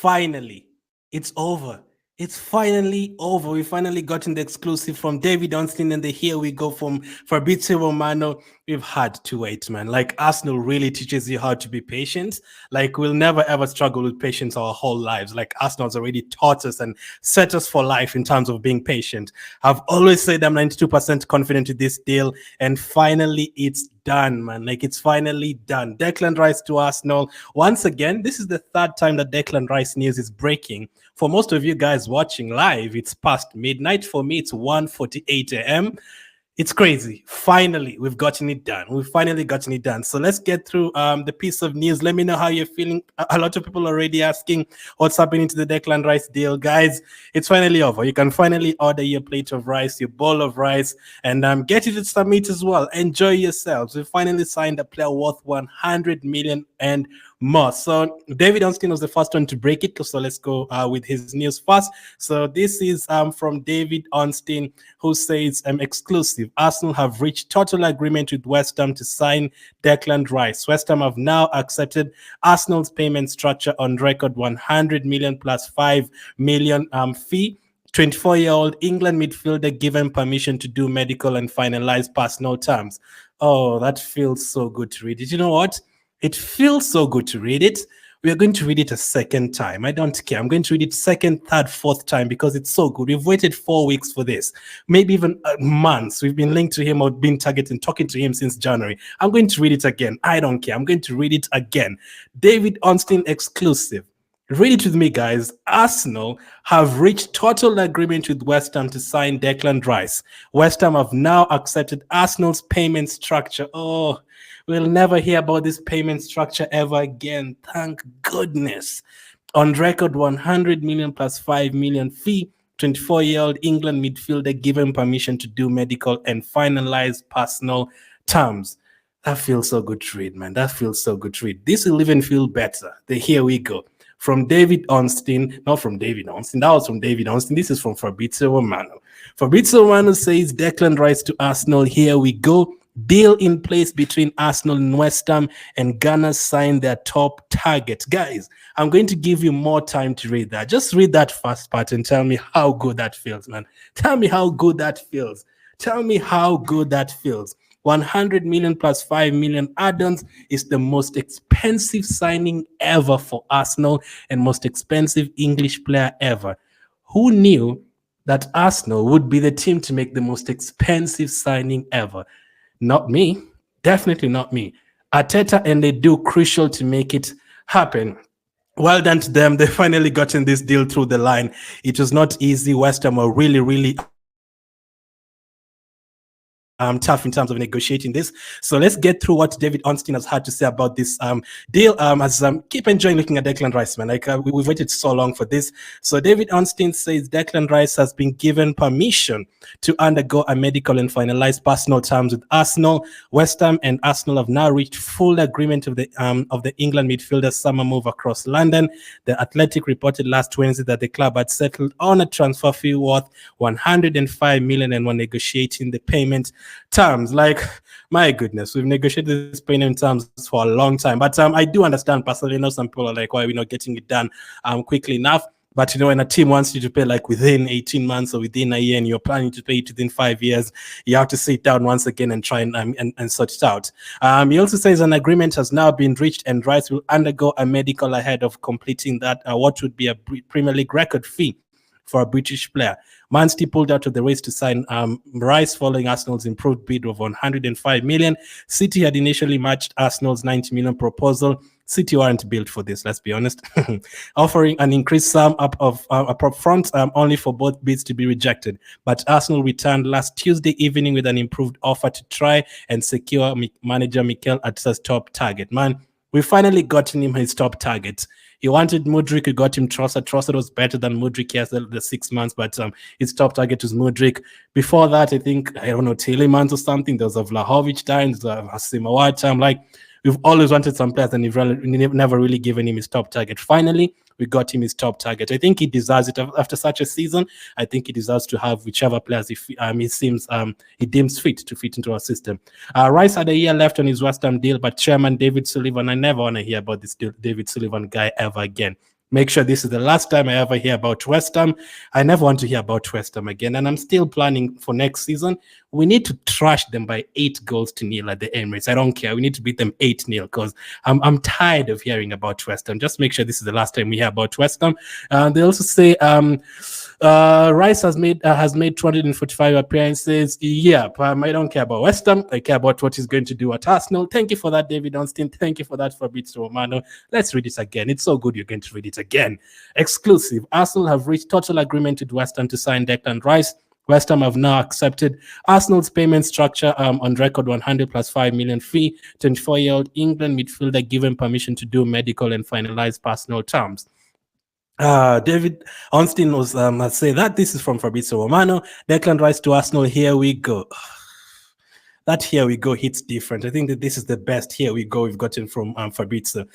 finally, it's over. It's finally over. We finally gotten the exclusive from David Ornstein, and the here we go from Fabrizio Romano. We've had to wait, man. Like, Arsenal really teaches you how to be patient. Like, we'll never ever struggle with patience our whole lives. Like, Arsenal's already taught us and set us for life in terms of being patient. I've always said I'm 92% confident with this deal, and finally it's done, man. Like, it's finally done. Declan Rice to Arsenal. Once again, this is the third time that Declan Rice news is breaking. For most of you guys watching live, it's past midnight. For me, it's 1:48 a.m. It's crazy. Finally, we've gotten it done. We've finally gotten it done. So let's get through the piece of news. Let me know how you're feeling. A lot of people are already asking what's happening to the Declan Rice deal. Guys, it's finally over. You can finally order your plate of rice, your bowl of rice, and get it to submit as well. Enjoy yourselves. We finally signed a player worth 100 million and more. So David Ornstein was the first one to break it. So let's go with his news first. So this is from David Ornstein, who says exclusive. Arsenal have reached total agreement with West Ham to sign Declan Rice. West Ham have now accepted Arsenal's payment structure on record: 100 million plus 5 million fee. 24-year-old England midfielder given permission to do medical and finalize personal terms. Oh, that feels so good to read. Did you know what? It feels so good to read it. We are going to read it a second time. I don't care. I'm going to read it second, third, fourth time because it's so good. We've waited 4 weeks for this, maybe even months. We've been linked to him or been targeting, talking to him since January. I'm going to read it again. I don't care. I'm going to read it again. David Ornstein exclusive. Read it with me, guys. Arsenal have reached total agreement with West Ham to sign Declan Rice. West Ham have now accepted Arsenal's payment structure. Oh, we'll never hear about this payment structure ever again. Thank goodness. On record, 100 million plus 5 million fee. 24-year-old England midfielder given permission to do medical and finalize personal terms. That feels so good to read, man. That feels so good to read. This will even feel better. Here we go. From David Ornstein, not from David Ornstein. That was from David Ornstein. This is from Fabrizio Romano. Fabrizio Romano says Declan Rice to Arsenal. Here we go. Deal in place between Arsenal and West Ham, and Ghana signed their top target. Guys, I'm going to give you more time to read that. Just read that first part and tell me how good that feels, man. Tell me how good that feels. Tell me how good that feels. 100 million plus 5 million add-ons is the most expensive signing ever for Arsenal and most expensive English player ever. Who knew that Arsenal would be the team to make the most expensive signing ever? Not me. Definitely not me. Arteta and they do crucial to make it happen. Well done to them. They finally gotten this deal through the line. It was not easy. West Ham were really tough in terms of negotiating this. So let's get through what David Ornstein has had to say about this deal. Keep enjoying looking at Declan Rice, man. Like we've waited so long for this. So David Ornstein says Declan Rice has been given permission to undergo a medical and finalize personal terms with Arsenal. West Ham and Arsenal have now reached full agreement of the England midfielder's summer move across London. The Athletic reported last Wednesday that the club had settled on a transfer fee worth 105 million and were negotiating the payment terms. Like, my goodness, we've negotiated this payment terms for a long time. But I do understand personally. I know some people are like, why are we not getting it done quickly enough? But, you know, when a team wants you to pay like within 18 months or within a year and you're planning to pay it within 5 years, you have to sit down once again and try and sort it out. He also says an agreement has now been reached and Rice will undergo a medical ahead of completing that, what would be a Premier League record fee for a British player. Man City pulled out of the race to sign Rice following Arsenal's improved bid of 105 million. City had initially matched Arsenal's 90 million proposal. City weren't built for this, let's be honest. Offering an increased sum up front only for both bids to be rejected. But Arsenal returned last Tuesday evening with an improved offer to try and secure manager Mikel Arteta's top target. Man, we finally gotten him his top target. He wanted Mudryk, we got him Trossard. Trossard was better than Mudryk here the 6 months, but his top target was Mudryk. Before that, I think, I don't know, Tielemans or something. There was a Vlahovic time, there's a Asimawat time. Like, we've always wanted some players and we've never really given him his top target. Finally, we got him his top target. I think he deserves it after such a season. I think he deserves to have whichever players he deems fit to fit into our system. Rice had a year left on his West Ham deal, but Chairman David Sullivan, I never want to hear about this David Sullivan guy ever again. make sure this is the last time I ever hear about West Ham. I never want to hear about West Ham again. And I'm still planning for next season. We need to trash them by 8-0 at the Emirates. I don't care. We need to beat them 8-0 because I'm tired of hearing about West Ham. Just make sure this is the last time we hear about West Ham. They also say Rice has made 245 appearances. Yeah, I don't care about West Ham. I care about what he's going to do at Arsenal. Thank you for that, David Ornstein. Thank you for that, Fabrizio Romano. Let's read it again. It's so good you're going to read it again. Exclusive. Arsenal have reached total agreement with West Ham to sign Declan Rice. West Ham have now accepted Arsenal's payment structure on record 100 plus 5 million fee. 24-year-old England midfielder given permission to do medical and finalize personal terms. David Ornstein was say that this is from Fabrizio Romano. Declan Rice to Arsenal. Here we go. That here we go hits different. I think that this is the best here we go we've gotten from Fabrizio.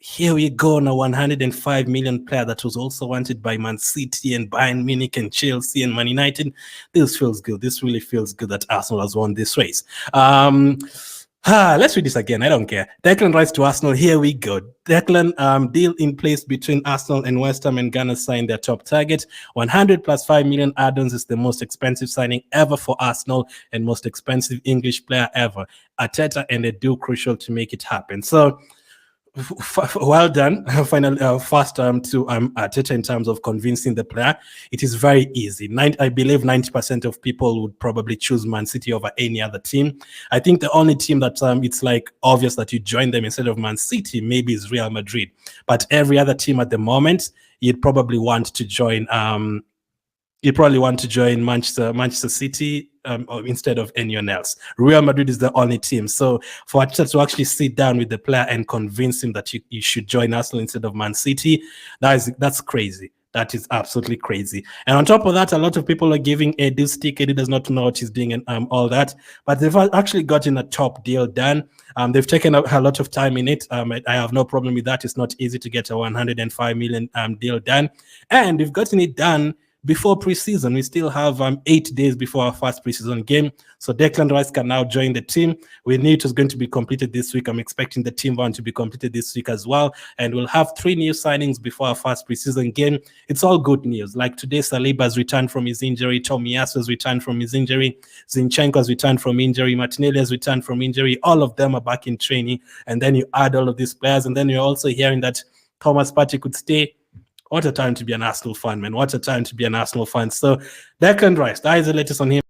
Here we go, now 105 million player that was also wanted by Man City and Bayern Munich and Chelsea and Man United. This feels good. This really feels good that Arsenal has won this race. Let's read this again. I don't care. Declan Rice to Arsenal. Here we go. Declan deal in place between Arsenal and West Ham, and Ghana signed their top target. 100 plus 5 million add-ons is the most expensive signing ever for Arsenal and most expensive English player ever. Arteta and a deal crucial to make it happen. So, well done. Finally, first to Arteta in terms of convincing the player. It is very easy. I believe 90% of people would probably choose Man City over any other team. I think the only team that it's like obvious that you join them instead of Man City maybe is Real Madrid. But every other team at the moment, you'd probably want to join. Manchester City instead of anyone else. Real Madrid is the only team. So for Arteta to actually sit down with the player and convince him that you should join Arsenal instead of Man City, that's crazy. That is absolutely crazy. And on top of that, a lot of people are giving Edu stick. Edu does not know what he's doing and all that. But they've actually gotten a top deal done. They've taken a lot of time in it. I have no problem with that. It's not easy to get a 105 million deal done. And we've gotten it done before preseason. We still have 8 days before our first preseason game. So Declan Rice can now join the team. We knew it was going to be completed this week. I'm expecting the team one to be completed this week as well. And we'll have 3 new signings before our first preseason game. It's all good news. Like today, Saliba has returned from his injury. Tomiyasu has returned from his injury. Zinchenko has returned from injury. Martinelli has returned from injury. All of them are back in training. And then you add all of these players. And then you're also hearing that Thomas Partey could stay. What a time to be an Arsenal fan, man. What a time to be an Arsenal fan. So Declan Rice, that is the latest on him.